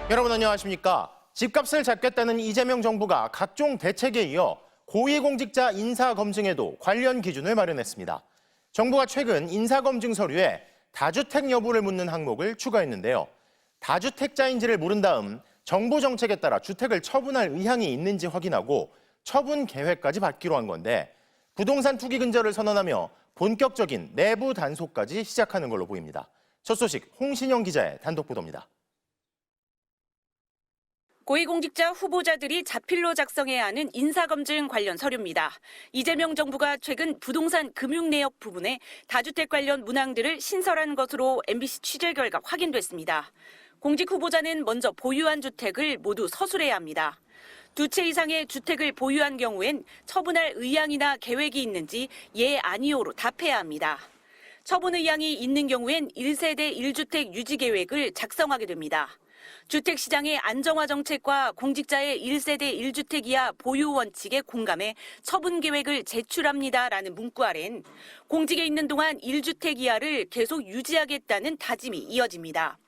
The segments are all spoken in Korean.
여러분 안녕하십니까? 집값을 잡겠다는 이재명 정부가 각종 대책에 이어 고위공직자 인사검증에도 관련 기준을 마련했습니다. 정부가 최근 인사검증 서류에 다주택 여부를 묻는 항목을 추가했는데요. 다주택자인지를 물은 다음 정부 정책에 따라 주택을 처분할 의향이 있는지 확인하고 처분 계획까지 받기로 한 건데 부동산 투기 근절을 선언하며 본격적인 내부 단속까지 시작하는 걸로 보입니다. 첫 소식 홍신영 기자의 단독 보도입니다. 고위공직자 후보자들이 자필로 작성해야 하는 인사검증 관련 서류입니다. 이재명 정부가 최근 부동산 금융내역 부분에 다주택 관련 문항들을 신설한 것으로 MBC 취재 결과 확인됐습니다. 공직 후보자는 먼저 보유한 주택을 모두 서술해야 합니다. 2채 이상의 주택을 보유한 경우엔 처분할 의향이나 계획이 있는지 예, 아니오로 답해야 합니다. 처분 의향이 있는 경우엔 1세대 1주택 유지 계획을 작성하게 됩니다. 주택시장의 안정화 정책과 공직자의 1세대 1주택 이하 보유 원칙에 공감해 처분 계획을 제출합니다라는 문구 아래는 공직에 있는 동안 1주택 이하를 계속 유지하겠다는 다짐이 이어집니다.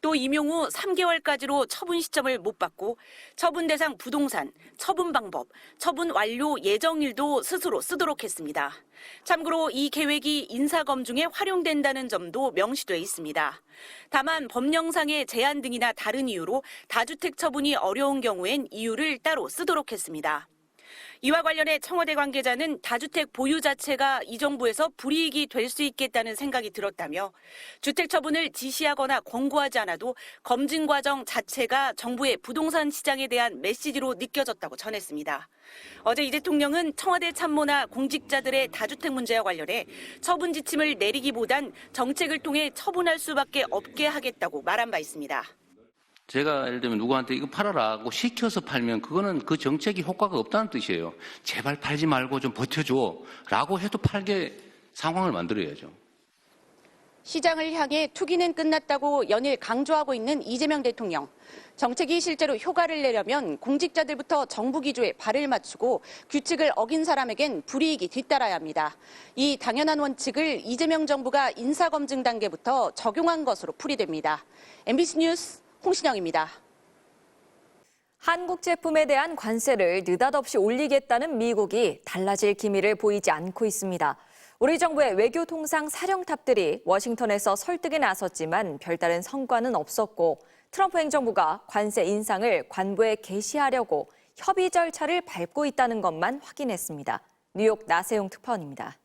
또 임용 후 3개월까지로 처분 시점을 못 받고 처분 대상 부동산, 처분 방법, 처분 완료 예정일도 스스로 쓰도록 했습니다. 참고로 이 계획이 인사검증에 활용된다는 점도 명시돼 있습니다. 다만 법령상의 제한 등이나 다른 이유로 다주택 처분이 어려운 경우엔 이유를 따로 쓰도록 했습니다. 이와 관련해 청와대 관계자는 다주택 보유 자체가 이 정부에서 불이익이 될 수 있겠다는 생각이 들었다며 주택 처분을 지시하거나 권고하지 않아도 검증 과정 자체가 정부의 부동산 시장에 대한 메시지로 느껴졌다고 전했습니다. 어제 이 대통령은 청와대 참모나 공직자들의 다주택 문제와 관련해 처분 지침을 내리기보단 정책을 통해 처분할 수밖에 없게 하겠다고 말한 바 있습니다. 제가 예를 들면 누구한테 이거 팔아라고 시켜서 팔면 그거는 그 정책이 효과가 없다는 뜻이에요. 제발 팔지 말고 좀 버텨줘 라고 해도 팔게 상황을 만들어야죠. 시장을 향해 투기는 끝났다고 연일 강조하고 있는 이재명 대통령. 정책이 실제로 효과를 내려면 공직자들부터 정부 기조에 발을 맞추고 규칙을 어긴 사람에겐 불이익이 뒤따라야 합니다. 이 당연한 원칙을 이재명 정부가 인사검증 단계부터 적용한 것으로 풀이됩니다. MBC 뉴스 홍신영입니다. 한국 제품에 대한 관세를 느닷없이 올리겠다는 미국이 달라질 기미를 보이지 않고 있습니다. 우리 정부의 외교통상 사령탑들이 워싱턴에서 설득에 나섰지만 별다른 성과는 없었고 트럼프 행정부가 관세 인상을 관보에 게시하려고 협의 절차를 밟고 있다는 것만 확인했습니다. 뉴욕 나세용 특파원입니다.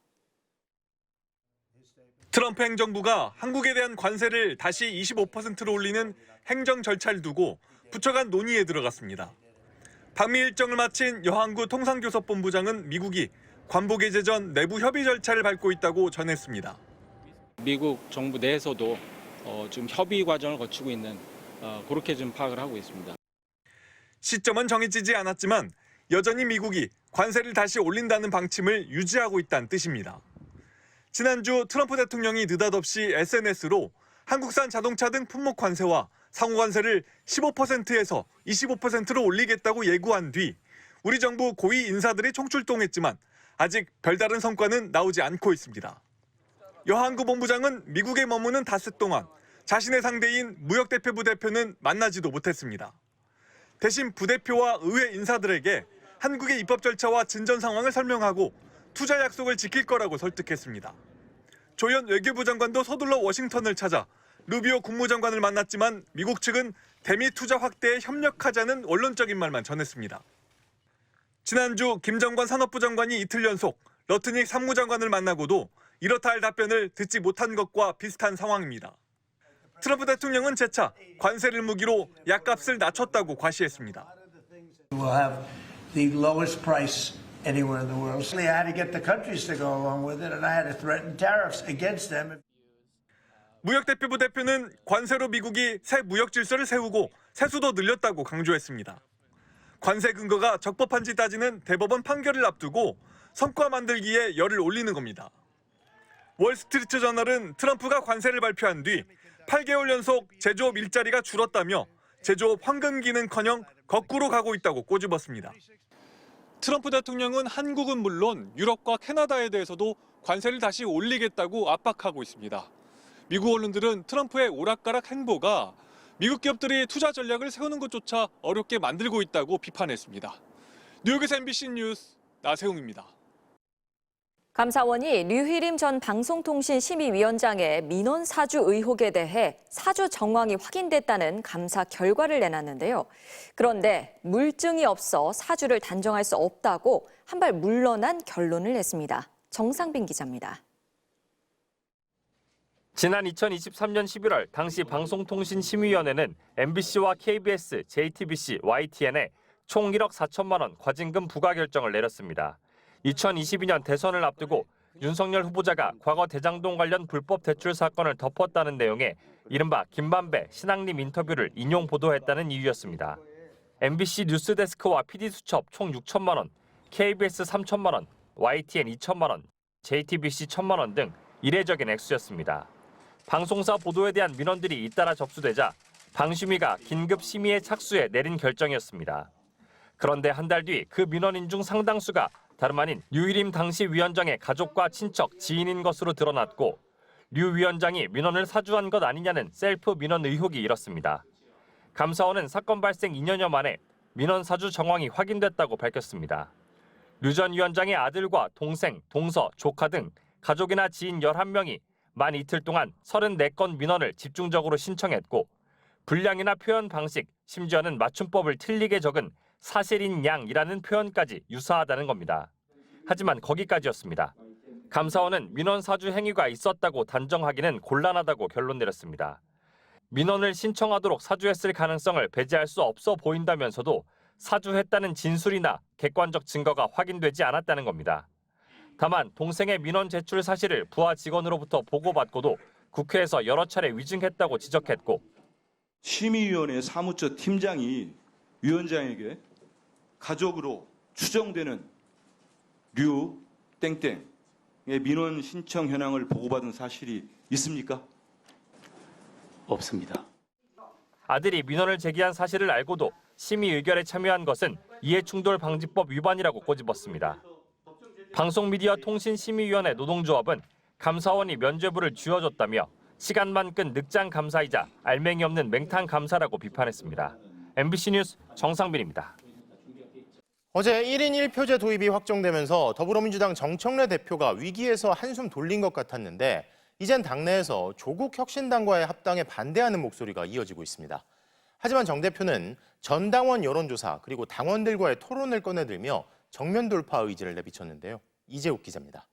트럼프 행정부가 한국에 대한 관세를 다시 25%로 올리는 행정 절차를 두고 부처 간 논의에 들어갔습니다. 방미 일정을 마친 여한구 통상교섭본부장은 미국이 관보 게재 전 내부 협의 절차를 밟고 있다고 전했습니다. 미국 정부 내에서도 좀 협의 과정을 거치고 있는 그렇게 좀 파악을 하고 있습니다. 시점은 정해지지 않았지만 여전히 미국이 관세를 다시 올린다는 방침을 유지하고 있다는 뜻입니다. 지난주 트럼프 대통령이 느닷없이 SNS로 한국산 자동차 등 품목 관세와 상호 관세를 15%에서 25%로 올리겠다고 예고한 뒤 우리 정부 고위 인사들이 총출동했지만 아직 별다른 성과는 나오지 않고 있습니다. 여한구 본부장은 미국에 머무는 닷새 동안 자신의 상대인 무역대표부 대표는 만나지도 못했습니다. 대신 부대표와 의회 인사들에게 한국의 입법 절차와 진전 상황을 설명하고 투자 약속을 지킬 거라고 설득했습니다. 조현 외교부 장관도 서둘러 워싱턴을 찾아 루비오 국무장관을 만났지만 미국 측은 대미 투자 확대에 협력하자는 원론적인 말만 전했습니다. 지난주 김정관 산업부 장관이 이틀 연속 러트닉 상무장관을 만나고도 이렇다 할 답변을 듣지 못한 것과 비슷한 상황입니다. 트럼프 대통령은 재차 관세를 무기로 약값을 낮췄다고 과시했습니다. We'll have the lowest price anywhere in the world. I had to get the countries to go along with it, and I had to threaten tariffs against them. 무역대표부 대표는 관세로 미국이 새 무역 질서를 세우고 세수도 늘렸다고 강조했습니다. 관세 근거가 적법한지 따지는 대법원 판결을 앞두고 성과 만들기에 열을 올리는 겁니다. 월스트리트 저널은 트럼프가 관세를 발표한 뒤 8개월 연속 제조업 일자리가 줄었다며 제조업 황금기는커녕 거꾸로 가고 있다고 꼬집었습니다. 트럼프 대통령은 한국은 물론 유럽과 캐나다에 대해서도 관세를 다시 올리겠다고 압박하고 있습니다. 미국 언론들은 트럼프의 오락가락 행보가 미국 기업들이 투자 전략을 세우는 것조차 어렵게 만들고 있다고 비판했습니다. 뉴욕에서 MBC 뉴스 나세웅입니다. 감사원이 류희림 전 방송통신심의위원장의 민원 사주 의혹에 대해 사주 정황이 확인됐다는 감사 결과를 내놨는데요. 그런데 물증이 없어 사주를 단정할 수 없다고 한 발 물러난 결론을 냈습니다. 정상빈 기자입니다. 지난 2023년 11월 당시 방송통신심의위원회는 MBC와 KBS, JTBC, YTN에 총 1억 4천만 원 과징금 부과 결정을 내렸습니다. 2022년 대선을 앞두고 윤석열 후보자가 과거 대장동 관련 불법 대출 사건을 덮었다는 내용의 이른바 김만배 신앙림 인터뷰를 인용 보도했다는 이유였습니다. MBC 뉴스데스크와 PD수첩 총 6천만 원, KBS 3천만 원, YTN 2천만 원, JTBC 1천만 원 등 이례적인 액수였습니다. 방송사 보도에 대한 민원들이 잇따라 접수되자 방심위가 긴급 심의에 착수해 내린 결정이었습니다. 그런데 한 달 뒤 그 민원인 중 상당수가 다름 아닌 류희림 당시 위원장의 가족과 친척, 지인인 것으로 드러났고 류 위원장이 민원을 사주한 것 아니냐는 셀프 민원 의혹이 일었습니다. 감사원은 사건 발생 2년여 만에 민원 사주 정황이 확인됐다고 밝혔습니다. 류 전 위원장의 아들과 동생, 동서, 조카 등 가족이나 지인 11명이 만 이틀 동안 34건 민원을 집중적으로 신청했고 분량이나 표현 방식, 심지어는 맞춤법을 틀리게 적은 사실인 양이라는 표현까지 유사하다는 겁니다. 하지만 거기까지였습니다. 감사원은 민원 사주 행위가 있었다고 단정하기는 곤란하다고 결론 내렸습니다. 민원을 신청하도록 사주했을 가능성을 배제할 수 없어 보인다면서도 사주했다는 진술이나 객관적 증거가 확인되지 않았다는 겁니다. 다만 동생의 민원 제출 사실을 부하 직원으로부터 보고받고도 국회에서 여러 차례 위증했다고 지적했고 심의위원회 사무처 팀장이 위원장에게 가족으로 추정되는 류 땡땡의 민원 신청 현황을 보고받은 사실이 있습니까? 없습니다. 아들이 민원을 제기한 사실을 알고도 심의 의결에 참여한 것은 이해충돌방지법 위반이라고 꼬집었습니다. 방송미디어통신심의위원회 노동조합은 감사원이 면죄부를 쥐어줬다며 시간만 끈 늑장 감사이자 알맹이 없는 맹탕 감사라고 비판했습니다. MBC 뉴스 정상빈입니다. 어제 1인 1표제 도입이 확정되면서 더불어민주당 정청래 대표가 위기에서 한숨 돌린 것 같았는데 이젠 당내에서 조국 혁신당과의 합당에 반대하는 목소리가 이어지고 있습니다. 하지만 정 대표는 전당원 여론조사 그리고 당원들과의 토론을 꺼내들며 정면 돌파 의지를 내비쳤는데요. 이재욱 기자입니다.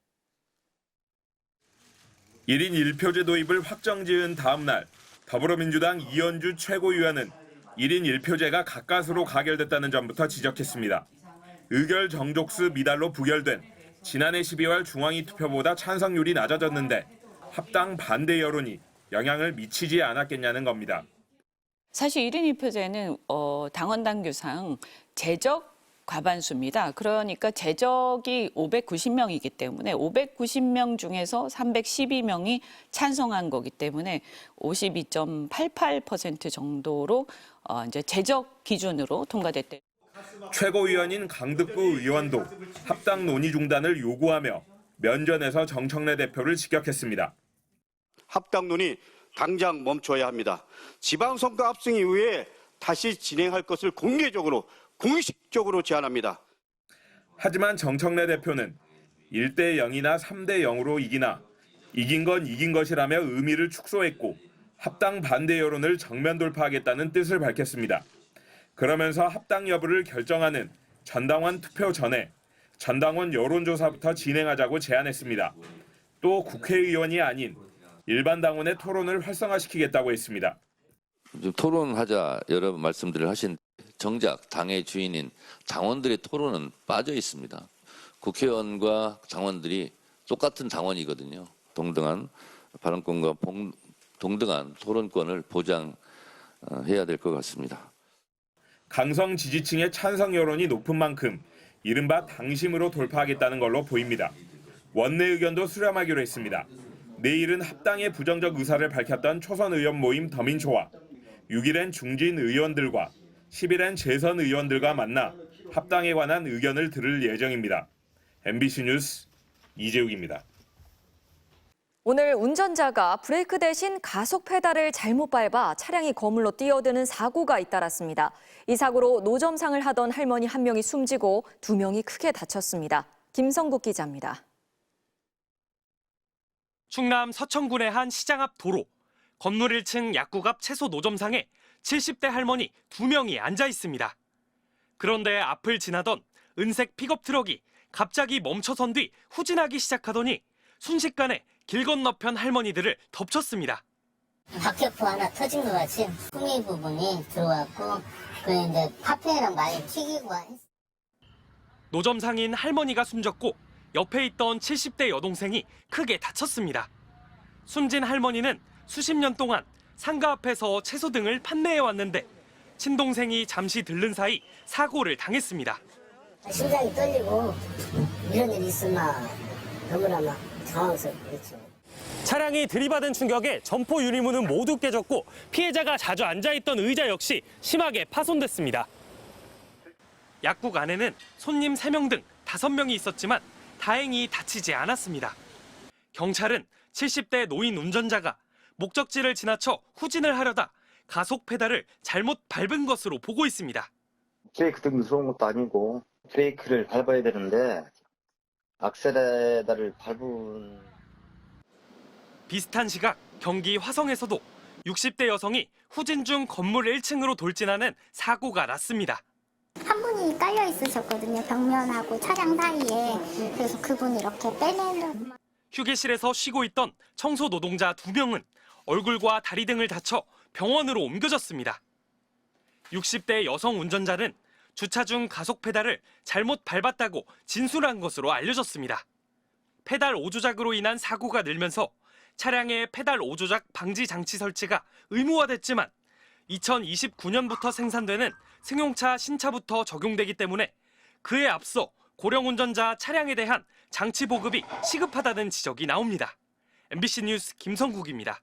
1인 1표제 도입을 확정지은 다음 날 더불어민주당 이현주 최고위원은 1인 1표제가 가까스로 가결됐다는 점부터 지적했습니다. 의결 정족수 미달로 부결된 지난해 12월 중앙위 투표보다 찬성률이 낮아졌는데 합당 반대 여론이 영향을 미치지 않았겠냐는 겁니다. 사실 1인 1표제는 당원 당규상 제적 과반수입니다. 그러니까 제적이 590명이기 때문에 590명 중에서 312명이 찬성한 거기 때문에 52.88% 정도로 이제 제적 기준으로 통과됐대. 최고위원인 강득구 의원도 합당 논의 중단을 요구하며 면전에서 정청래 대표를 직격했습니다. 합당 논의 당장 멈춰야 합니다. 지방선거 압승 이후에 다시 진행할 것을 공개적으로 공식적으로 제안합니다. 하지만 정청래 대표는 1대 0이나 3대 0으로 이기나 이긴 건 이긴 것이라며 의미를 축소했고 합당 반대 여론을 정면 돌파하겠다는 뜻을 밝혔습니다. 그러면서 합당 여부를 결정하는 전당원 투표 전에 전당원 여론조사부터 진행하자고 제안했습니다. 또 국회의원이 아닌 일반 당원의 토론을 활성화시키겠다고 했습니다. 토론하자 여러 번 말씀들을 하신 정작 당의 주인인 당원들의 토론은 빠져 있습니다. 국회의원과 당원들이 똑같은 당원이거든요. 동등한 발언권과 동등한 토론권을 보장해야 될 것 같습니다. 강성 지지층의 찬성 여론이 높은 만큼 이른바 당심으로 돌파하겠다는 걸로 보입니다. 원내 의견도 수렴하기로 했습니다. 내일은 합당의 부정적 의사를 밝혔던 초선 의원 모임 더민초와 6일엔 중진 의원들과 10일엔 재선 의원들과 만나 합당에 관한 의견을 들을 예정입니다. MBC 뉴스 이재욱입니다. 오늘 운전자가 브레이크 대신 가속 페달을 잘못 밟아 차량이 거물로 뛰어드는 사고가 잇따랐습니다. 이 사고로 노점상을 하던 할머니 1명이 숨지고 2명이 크게 다쳤습니다. 김성국 기자입니다. 충남 서천군의 한 시장 앞 도로. 건물 1층 약국 앞 채소 노점상에 70대 할머니 2명이 앉아 있습니다. 그런데 앞을 지나던 은색 픽업 트럭이 갑자기 멈춰선 뒤 후진하기 시작하더니 순식간에 길 건너편 할머니들을 덮쳤습니다. 박격포 하나 터진 것 같이 후미 부분이 들어왔고 그 이제 파편이랑 많이 튀기고 했어요. 노점상인 할머니가 숨졌고 옆에 있던 70대 여동생이 크게 다쳤습니다. 숨진 할머니는 수십 년 동안 상가 앞에서 채소 등을 판매해왔는데 친동생이 잠시 들른 사이 사고를 당했습니다. 심장이 떨리고 이런 일이 있었나 너무나 막 당황스럽죠. 차량이 들이받은 충격에 점포 유리문은 모두 깨졌고 피해자가 자주 앉아있던 의자 역시 심하게 파손됐습니다. 약국 안에는 손님 3명 등 5명이 있었지만 다행히 다치지 않았습니다. 경찰은 70대 노인 운전자가 목적지를 지나쳐 후진을 하려다 가속 페달을 잘못 밟은 것으로 보고 있습니다. 브레이크 등도 들어온 것도 아니고 브레이크를 밟아야 되는데 악셀에다를 밟은. 비슷한 시각 경기 화성에서도 60대 여성이 후진 중 건물 1층으로 돌진하는 사고가 났습니다. 한 분이 깔려 있으셨거든요. 벽면하고 차량 사이에. 그래서 그분이 이렇게 빼내는. 휴게실에서 쉬고 있던 청소 노동자 2명은 얼굴과 다리 등을 다쳐 병원으로 옮겨졌습니다. 60대 여성 운전자는 주차 중 가속 페달을 잘못 밟았다고 진술한 것으로 알려졌습니다. 페달 오조작으로 인한 사고가 늘면서 차량의 페달 오조작 방지 장치 설치가 의무화됐지만 2029년부터 생산되는 승용차 신차부터 적용되기 때문에 그에 앞서 고령 운전자 차량에 대한 장치 보급이 시급하다는 지적이 나옵니다. MBC 뉴스 김성국입니다.